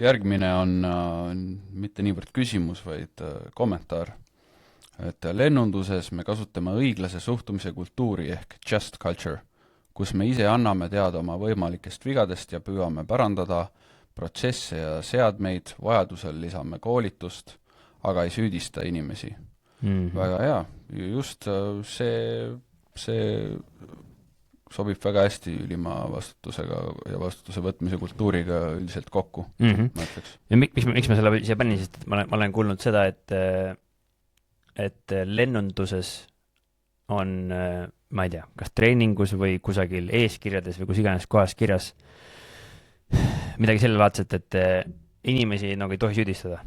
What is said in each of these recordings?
Järgmine on mitte niivõrd küsimus, vaid kommentaar. Et lennunduses me kasutame õiglase suhtumise kultuuri ehk just culture, kus me ise anname teada oma võimalikest vigadest ja püüame parandada protsesse ja seadmeid, vajadusel lisame koolitust, aga ei süüdista inimesi. Väga hea, just see sobib väga hästi ülima vastutusega ja vastutuse võtmise kultuuriga üldiselt kokku, ma ütleks. Ja miks ma selle siia panin, sest ma olen kuulnud seda, et lennunduses on, ma ei tea, kas treeningus või kusagil eeskirjades või kus iganes kohas kirjas midagi selle laadset, et inimesi nagu ei tohi süüdistada.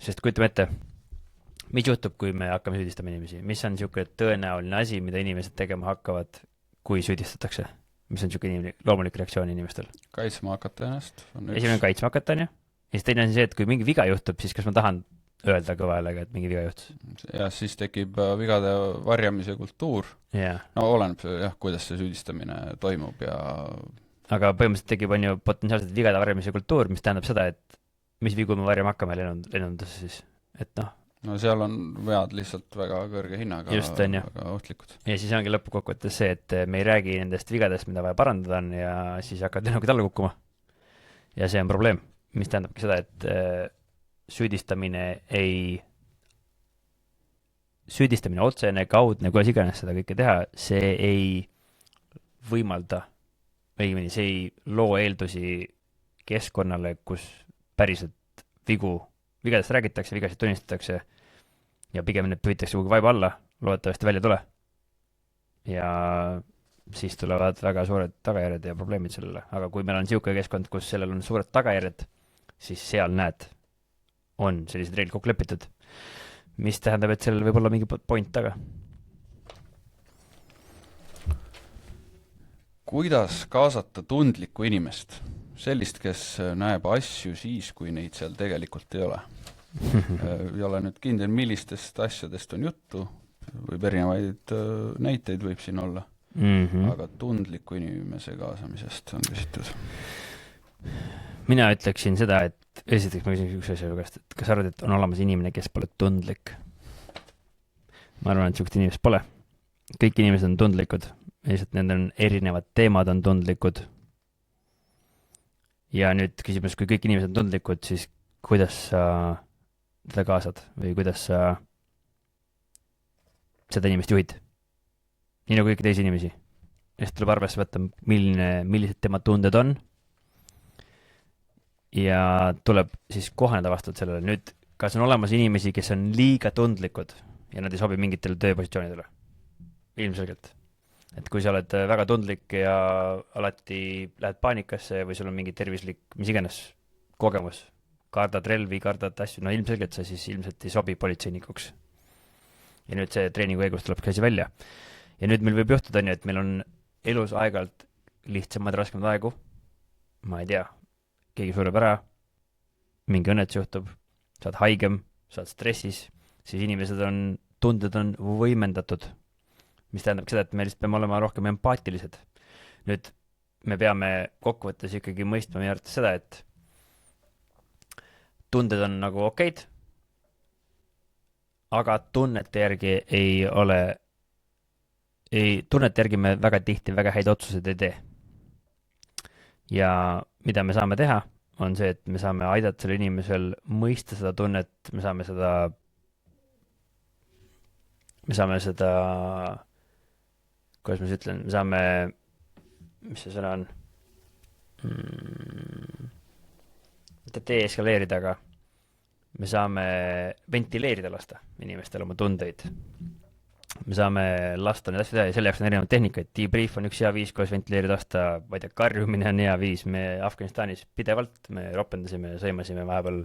Sest kujutame ette, mis juhtub, kui me hakkame süüdistama inimesi? Mis on niisugune tõenäoline asi, mida inimesed tegema hakkavad, kui süüdistatakse? Mis on niisugune loomulik reaktsioon inimestel? Kaitsma hakata ennast. Esimene on kaitsma hakata, on ju? Ja siis teine on see, et kui mingi viga juhtub, siis kas ma tahan öelda kõva häälega, et mingi viga juhtus? Ja siis tekib vigade varjamise kultuur. Yeah. No oleneb jah, kuidas see süüdistamine toimub ja... Aga põhimõtteliselt tekib on ju potentsiaalselt vigade varjamise kultuur, mis tähendab seda, et mis vigu me varjama hakkame lennunduses siis. Et noh. No seal on vead lihtsalt väga kõrge hinnaga, just on, väga ohtlikud. Ja siis ongi lõpukokkuvõttes see, et me ei räägi nendest vigadest, mida vaja parandada on ja siis hakkad lennugi alla kukkuma. Ja see on probleem, mis tähendabki seda, et süüdistamine otsene, kaudne, kuidas iganes seda kõike teha, see ei võimalda õigemini, see ei loo eeldusi keskkonnale, kus päriselt vigadest räägitakse, vigasid tunnistatakse ja pigem need püütakse kuhugi vaiba alla, loodetavasti välja tule. Ja siis tulevad väga suured tagajärjed ja probleemid sellele. Aga kui meil on niisugune keskkond, kus sellel on suured tagajärjed, siis seal näed, on sellised reeglid kokku lepitud, mis tähendab, et sellel võib olla mingi point taga. Kuidas kaasata tundlikku inimest? Sellist, kes näeb asju siis, kui neid seal tegelikult ei ole. Ei ole nüüd kindel, millistest asjadest on juttu, võib erinevaid näiteid võib siin olla, aga tundliku inimese kaasamisest on küsitud. Mina ütleksin seda, et esiteks ma küsin üks asja käest, et kas arvad, et on olemas inimene, kes pole tundlik? Ma arvan, et niisugust inimest pole. Kõik inimesed on tundlikud, lihtsalt nende on erinevad teemad on tundlikud. Ja nüüd küsimus, kui kõik inimesed on tundlikud, siis kuidas sa teda kaasad või kuidas sa seda inimest juhid? Nii nagu kõiki teisi inimesi. Ja siis tuleb arvesse võtta, millised tema tunded on. Ja tuleb siis kohaneda vastavalt sellele. Nüüd, kas on olemas inimesi, kes on liiga tundlikud ja nad ei sobi mingitele tööpositsioonidele? Ilmselgelt. Et kui sa oled väga tundlik ja alati lähed paanikasse või sul on mingi tervislik, mis iganes kogemus, kardad relvi, kardad asju, no ilmselgelt sa siis ilmselt ei sobi politseinikuks. Ja nüüd see treeningu eegust tuleb käsi välja. Ja nüüd meil võib juhtuda, et meil on elus aegalt lihtsamad, raskemad aegu. Ma ei tea, keegi sureb ära, mingi õnnetus juhtub, saad haigem, saad stressis, siis inimesed tunded on võimendatud, mis tähendab seda, et me lihtsalt peame olema rohkem empaatilised. Nüüd me peame kokkuvõttes ikkagi mõistma meie arvates seda, et tunded on nagu okeid, aga tunnete järgi tunnete järgi me väga tihti väga häid otsused ei tee. Ja mida me saame teha, on see, et me saame aidata selle inimesel mõista seda tunnet, me saame seda kuidas ma ütlen, me saame, mis see sõna on, mitte deeskaleerida, aga me saame ventileerida lasta inimestel oma tundeid. Me saame lasta need asju teha ja selle jaoks on erinevad tehnikaid. Debrief on üks hea viis, kuidas ventileerida lasta, ma ei tea, karjumine on hea viis. Me Afganistanis pidevalt, me ropendasime, sõimasime vahepeal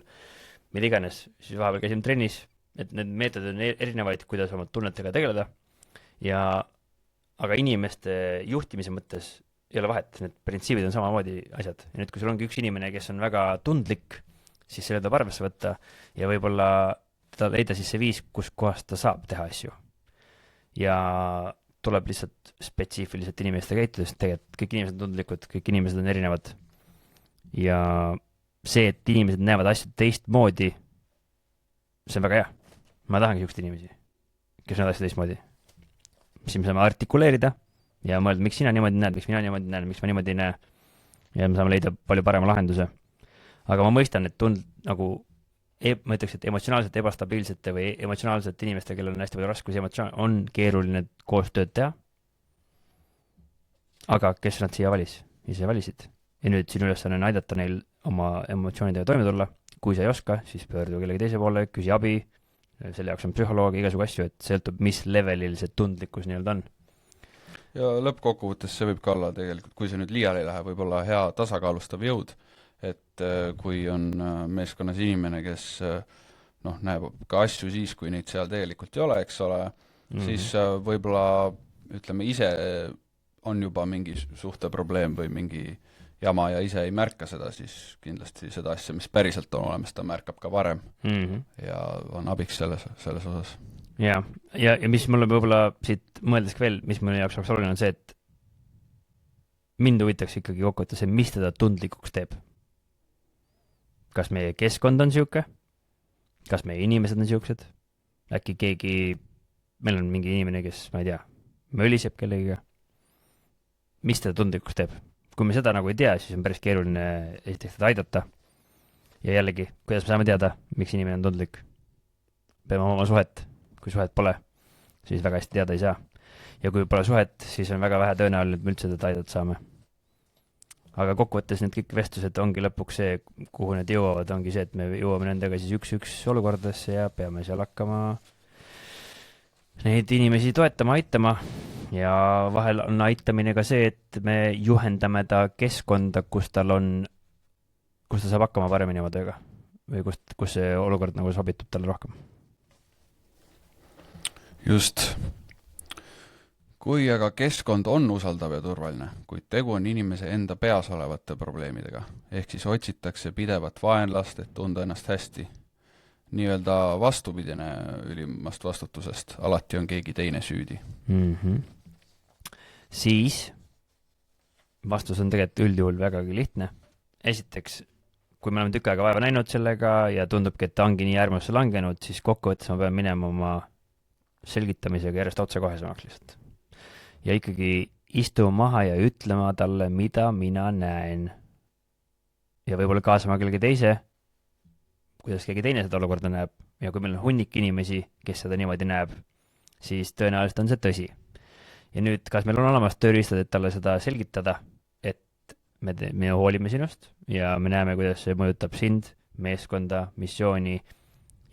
mille iganes, siis vahepeal käisime trennis, et need meetodid on erinevaid, kuidas oma tunnetega tegeleda aga inimeste juhtimise mõttes ei ole vahet, need printsiibid on samamoodi asjad. Ja nüüd, kui sul ongi üks inimene, kes on väga tundlik, siis selle tuleb arvesse võtta ja võib-olla teda leida siis see viis, kus kohas ta saab teha asju. Ja tuleb lihtsalt spetsiifiliselt inimeste käitudes, tegelikult kõik inimesed on tundlikud, kõik inimesed on erinevad ja see, et inimesed näevad asju teistmoodi, see on väga hea. Ma tahangi niisuguseid inimesi, kes näevad asju teistmoodi. Siis me saame artikuleerida ja mõelda, miks sina niimoodi näed, miks mina niimoodi näen, miks ma niimoodi ei näe. Ja me saame leida palju parema lahenduse. Aga ma mõistan, et nagu ma ütleks, et emotsionaalselt ebastabiilsete või emotsionaalsete inimeste, kellel on hästi palju raskusi on keeruline koostööd teha. Aga kes nad siia valis? Ise valisid. Ja nüüd sinu ülesanne on aidata neil oma emotsioonidega toime tulla. Kui sa ei oska, siis pöördu kellegi teise poole, küsi abi. Selle jaoks on psühholoog, igasugu asju, et sõltub, mis levelil see tundlikkus nii-öelda on. Ja lõppkokkuvõttes see võib ka olla tegelikult, kui see nüüd liiale ei lähe, võib olla hea tasakaalustav jõud, et kui on meeskonnas inimene, kes näeb ka asju siis, kui neid seal tegelikult ei ole, eks ole, siis võib-olla, ütleme, ise on juba mingi suhteprobleem või mingi jama ja ise ei märka seda, siis kindlasti seda asja, mis päriselt on olemas, ta märkab ka varem ja on abiks selles osas. Ja mis mulle võib-olla siit mõeldes veel, mis minu jaoks oleks oluline on see, et mind huvitaks ikkagi kokkuvõttes see, mis teda tundlikuks teeb. Kas meie keskkond on siuke? Kas meie inimesed on siuksed? Äkki meil on mingi inimene, kes, ma ei tea, möliseb kellegiga. Mis teda tundlikuks teeb? Kui me seda nagu ei tea, siis on päris keeruline esiteks teda aidata. Ja jällegi, kuidas me saame teada, miks inimene on tundlik? Peame oma suhet. Kui suhet pole, siis väga hästi teada ei saa. Ja kui pole suhet, siis on väga vähe tõenäoline, et me üldse teda aidata saame. Aga kokkuvõttes need kõik vestlused ongi lõpuks see, kuhu need jõuavad, ongi see, et me jõuame nendega siis üks olukordadesse ja peame seal hakkama neid inimesi toetama, aitama. Ja vahel on aitamine ka see, et me juhendame ta keskkonda, kus ta saab hakkama paremini oma tööga või kus see olukord nagu sobitub talle rohkem. Just. Kui aga keskkond on usaldav ja turvaline, kuid tegu on inimese enda peas olevate probleemidega, ehk siis otsitakse pidevat vaenlast, et tunda ennast hästi. Nii-öelda vastupidine ülimast vastutusest, alati on keegi teine süüdi. Siis vastus on tegelikult üldjuhul vägagi lihtne. Esiteks, kui me oleme tükk aega vaeva näinud sellega ja tundubki, et ta ongi nii äärmusse langenud, siis kokkuvõttes ma pean minema oma selgitamisega järjest otsekohesemaks lihtsalt. Ja ikkagi istuma maha ja ütlema talle, mida mina näen. Ja võib-olla kaasama kellegi teise, kuidas keegi teine seda olukorda näeb. Ja kui meil on hunnik inimesi, kes seda niimoodi näeb, siis tõenäoliselt on see tõsi. Ja nüüd, kas meil on olemas tööriistad, et talle seda selgitada, et me hoolime sinust ja me näeme, kuidas see mõjutab sind, meeskonda, missiooni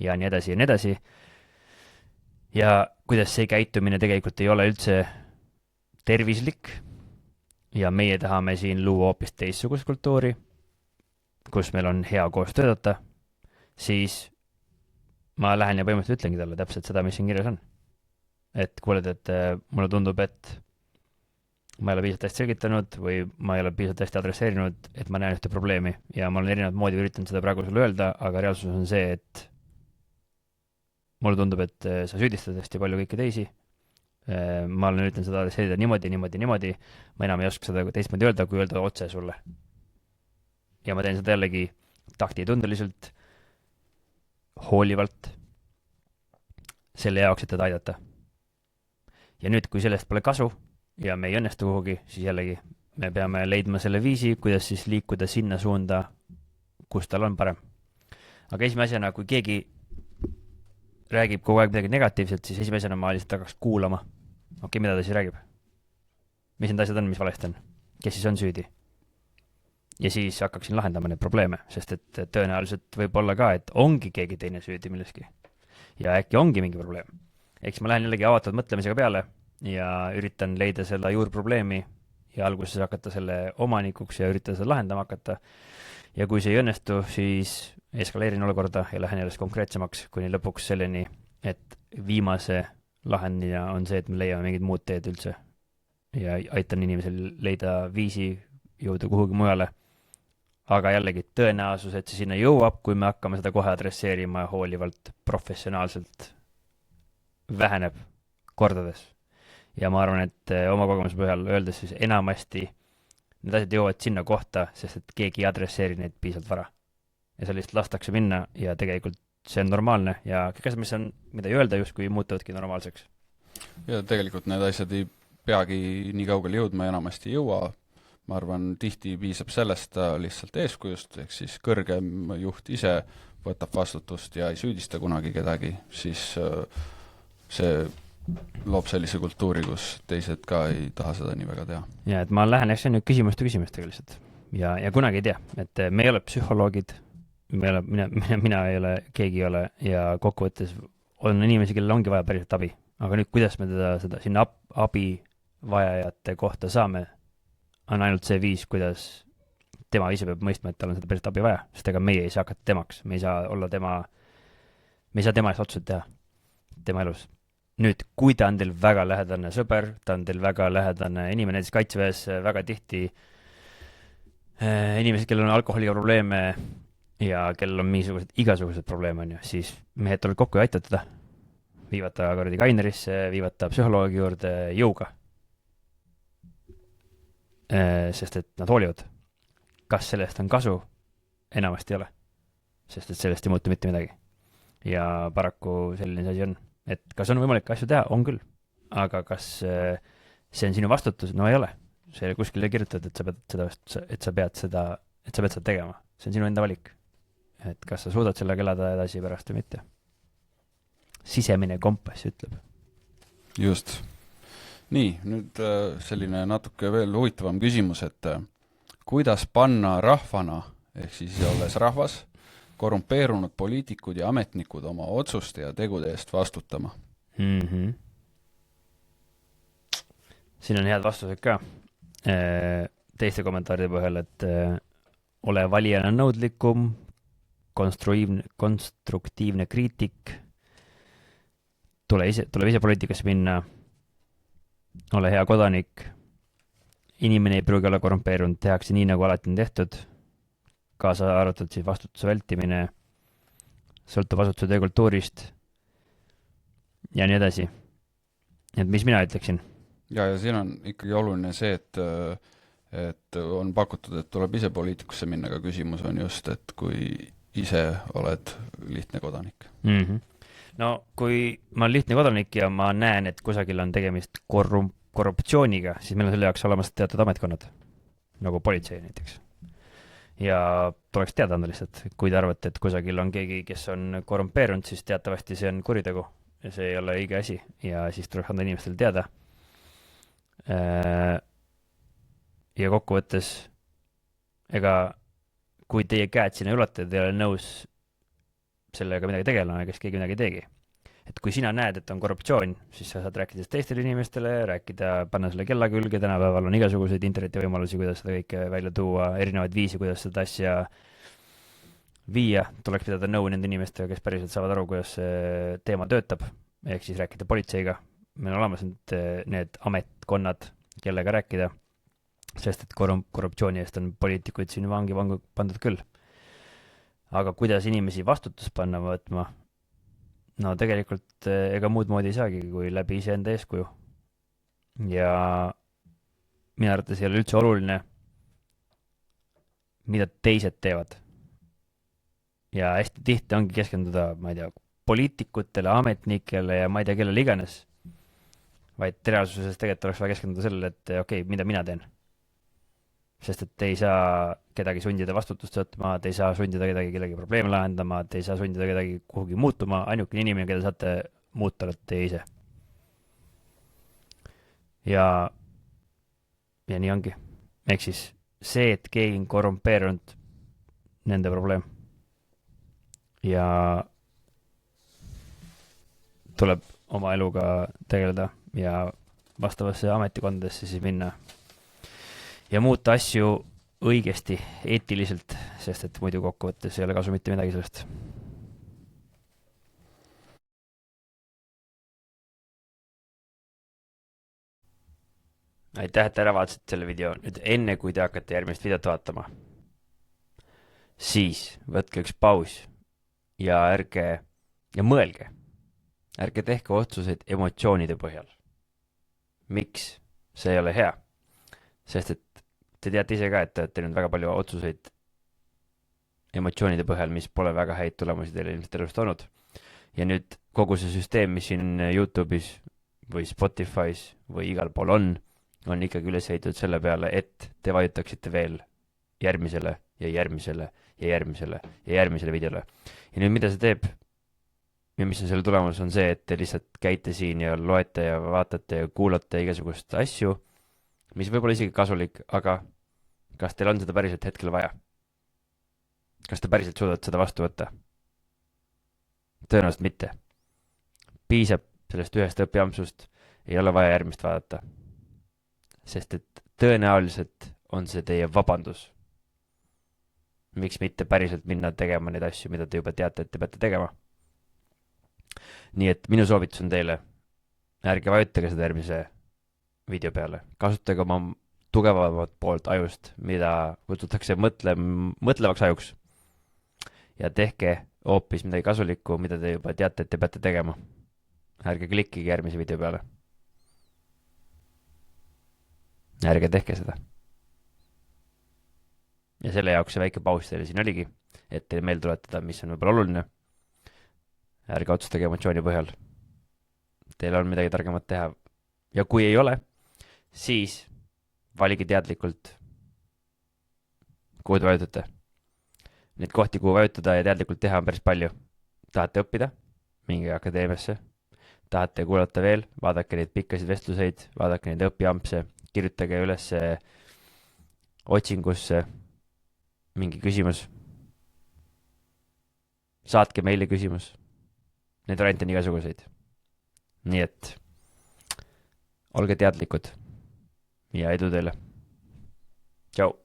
ja nii edasi ja nii edasi. Ja kuidas see käitumine tegelikult ei ole üldse tervislik ja meie tahame siin luua hoopis teistsugust kultuuri, kus meil on hea koos töötada, siis ma lähen ja põhimõtteliselt ütlengi talle täpselt seda, mis siin kirjas on. Et kuuled, et mulle tundub, et ma ei ole piisavalt hästi selgitanud või ma ei ole piisavalt hästi adresseerinud, et ma näen ühte probleemi ja ma olen erinevad moodi üritanud seda praegu sulle öelda, aga reaalsus on see, et mulle tundub, et sa süüdistad hästi palju kõiki teisi. Ma olen üritanud seda adresseerida niimoodi. Ma enam ei oska seda teistmoodi öelda, kui öelda otse sulle. Ja ma teen seda jällegi taktitundeliselt, hoolivalt, selle jaoks, et teda aidata. Ja nüüd, kui sellest pole kasu ja me ei õnnestu kuhugi, siis jällegi me peame leidma selle viisi, kuidas siis liikuda sinna suunda, kus tal on parem. Aga esimesena, kui keegi räägib kogu aeg midagi negatiivselt, siis esimesena ma lihtsalt hakkaks kuulama. Okei, mida ta siis räägib? Mis need asjad on, mis valesti on? Kes siis on süüdi? Ja siis hakkaksin lahendama neid probleeme, sest et tõenäoliselt võib olla ka, et ongi keegi teine süüdi milleski. Ja äkki ongi mingi probleem. Eks ma lähen jällegi avatud mõtlemisega peale ja üritan leida selle juurprobleemi ja alguses hakata selle omanikuks ja üritada seda lahendama hakata. Ja kui see ei õnnestu, siis eskaleerin olukorda ja lähen jälle konkreetsemaks, kuni lõpuks selleni, et viimase lahendina on see, et me leiame mingid muud teed üldse ja aitan inimesel leida viisi jõuda kuhugi mujale. Aga jällegi tõenäosus, et see sinna jõuab, kui me hakkame seda kohe adresseerima hoolivalt, professionaalselt, väheneb kordades. Ja ma arvan, et oma kogemuse põhjal öeldes siis enamasti need asjad jõuavad sinna kohta, sest et keegi ei adresseeri neid piisavalt vara. ja see lihtsalt lastakse minna ja tegelikult see on normaalne ja kõik asjad, mis on, mida ei öelda justkui muutuvadki normaalseks. ja tegelikult need asjad ei peagi nii kaugele jõudma ja enamasti ei jõua. Ma arvan, tihti piisab sellest lihtsalt eeskujust, ehk siis kõrgem juht ise võtab vastutust ja ei süüdista kunagi kedagi, siis see loob sellise kultuuri, kus teised ka ei taha seda nii väga teha. Ja et ma lähen eks nüüd küsimustega lihtsalt ja kunagi ei tea, et me ei ole psühholoogid, mina ei ole, keegi ei ole ja kokkuvõttes on inimesi, kellel ongi vaja päriselt abi, aga nüüd kuidas me seda sinna abi vajajate kohta saame, on ainult see viis, kuidas tema ise peab mõistma, et tal on seda päriselt abi vaja, sest ega meie ei saa hakata temaks, me ei saa olla tema eest otsused teha tema elus. Nüüd, kui ta on teil väga lähedane sõber, ta on teil väga lähedane inimene, näiteks kaitseväes väga tihti inimesed, kellel on alkoholiga probleeme ja kellel on igasugused probleeme, on ju, siis mehed tulevad kokku ja aitavad teda. Viivad ta kordi kainerisse, viivad ta psühholoogi juurde jõuga. Sest et nad hoolivad. Kas sellest on kasu? Enamasti ei ole. Sest et sellest ei muutu mitte midagi. Ja paraku selline asi on. Et kas on võimalik asju teha? On küll. Aga kas see on sinu vastutus? No ei ole. See kuskil ei kirjutata, et sa pead seda tegema. See on sinu enda valik. Et kas sa suudad sellega elada edasi pärast või mitte. Sisemine kompass ütleb. Just. Nii, nüüd selline natuke veel huvitavam küsimus, et kuidas panna rahvana, ehk siis olles rahvas, korrumpeerunud poliitikud ja ametnikud oma otsuste ja tegude eest vastutama? Siin on head vastused ka. Teiste kommentaaride põhjal, et ole valijana nõudlikum, konstruktiivne kriitik, tuleb ise poliitikasse minna, ole hea kodanik, inimene ei pruugi olla korrumpeerunud, tehakse nii, nagu alati on tehtud, kaasa arvatud siis vastutuse vältimine, sõltub vastutuse töökultuurist ja nii edasi. Et mis mina ütleksin? Ja siin on ikkagi oluline see, et on pakutud, et tuleb ise poliitikusse minna, aga küsimus on just, et kui ise oled lihtne kodanik. No kui ma olen lihtne kodanik ja ma näen, et kusagil on tegemist korruptsiooniga, siis meil on selle jaoks olemas teatud ametkonnad, nagu politsei näiteks. Ja tuleks teada anda lihtsalt, kui te arvate, et kusagil on keegi, kes on korrumpeerunud, siis teatavasti see on kuritegu ja see ei ole õige asi ja siis tuleks anda inimestele teada. Ja kokkuvõttes, ega kui teie käed sinna ulata, te ei ole nõus sellega midagi tegelema, kes keegi midagi teegi. Et kui sina näed, et on korruptsioon, siis sa saad rääkida teistele inimestele, panna selle kella külge, tänapäeval on igasuguseid internetivõimalusi, kuidas seda kõike välja tuua, erinevaid viisi, kuidas seda asja viia, tuleks pidada nõu nende inimestega, kes päriselt saavad aru, kuidas see teema töötab, ehk siis rääkida politseiga. Meil on olemas need ametkonnad, kellega rääkida, sest et korruptsiooni eest on poliitikuid siin vangi pandud küll. Aga kuidas inimesi vastutus panna võtma? No tegelikult ega muud moodi ei saagi, kui läbi iseenda eeskuju. Ja minu arvates ei ole üldse oluline, mida teised teevad. Ja hästi tihti ongi keskenduda, ma ei tea, poliitikutele, ametnikele ja ma ei tea, kellele iganes. Vaid reaalsuses tegelikult oleks vaja keskenduda sellele, et okei, mida mina teen. Sest et ei saa kedagi sundida vastutust võtma, te ei saa sundida kedagi probleeme lahendama, te ei saa sundida kedagi kuhugi muutuma, ainukene inimene, keda saate muuta, olete teie ise. Ja nii ongi. Ehk siis see, et keegi on korrumpeerunud, nende probleem. Ja tuleb oma eluga tegeleda ja vastavasse ametikondadesse siis minna ja muuta asju õigesti, eetiliselt, sest et muidu kokkuvõttes ei ole kasu mitte midagi sellest. Aitäh, et ära vaatasid selle video. Nüüd enne, kui te hakkate järgmist videot vaatama, siis võtke üks paus ja mõelge. Ärge tehke otsuseid emotsioonide põhjal. Miks? See ei ole hea. Sest et te teate ise ka, et olete teinud väga palju otsuseid emotsioonide põhjal, mis pole väga häid tulemusi teile ilmselt elust olnud. Ja nüüd kogu see süsteem, mis siin YouTube'is või Spotify's või igal pool on ikkagi üles ehitatud selle peale, et te vajutaksite veel järgmisele ja järgmisele ja järgmisele ja järgmisele videole. Ja nüüd mida see teeb ja mis on selle tulemus, on see, et te lihtsalt käite siin ja loete ja vaatate ja kuulate igasugust asju, mis võib-olla isegi kasulik, aga kas teil on seda päriselt hetkel vaja? Kas te päriselt suudate seda vastu võtta? Tõenäoliselt mitte. Piisab sellest ühest õpiampsust, ei ole vaja järgmist vaadata. Sest et tõenäoliselt on see teie vabandus. Miks mitte päriselt minna tegema neid asju, mida te juba teate, et te peate tegema. Nii et minu soovitus on teile, ärge vajutage seda järgmise video peale. Kasutage oma tugevamat poolt ajust, mida kutsutakse mõtlevaks ajuks. Ja tehke hoopis midagi kasulikku, mida te juba teate, et te peate tegema. Ärge klikkige järgmise video peale. Ärge tehke seda. Ja selle jaoks see väike paus teile siin oligi, et teile meel tuletada, mis on võib-olla oluline. Ärge otsustage emotsiooni põhjal. Teil on midagi targemat teha. Ja kui ei ole, siis valige teadlikult, kuhu te vajutate. Neid kohti, kuhu vajutada ja teadlikult teha on päris palju. Tahate õppida? Minge akadeemiasse. Tahate kuulata veel? Vaadake neid pikkasid vestluseid, vaadake neid õpiampse, kirjutage üles otsingusse mingi küsimus. Saatke meile küsimus. Need variante on igasuguseid. Nii et olge teadlikud ja edu teile. Tšau!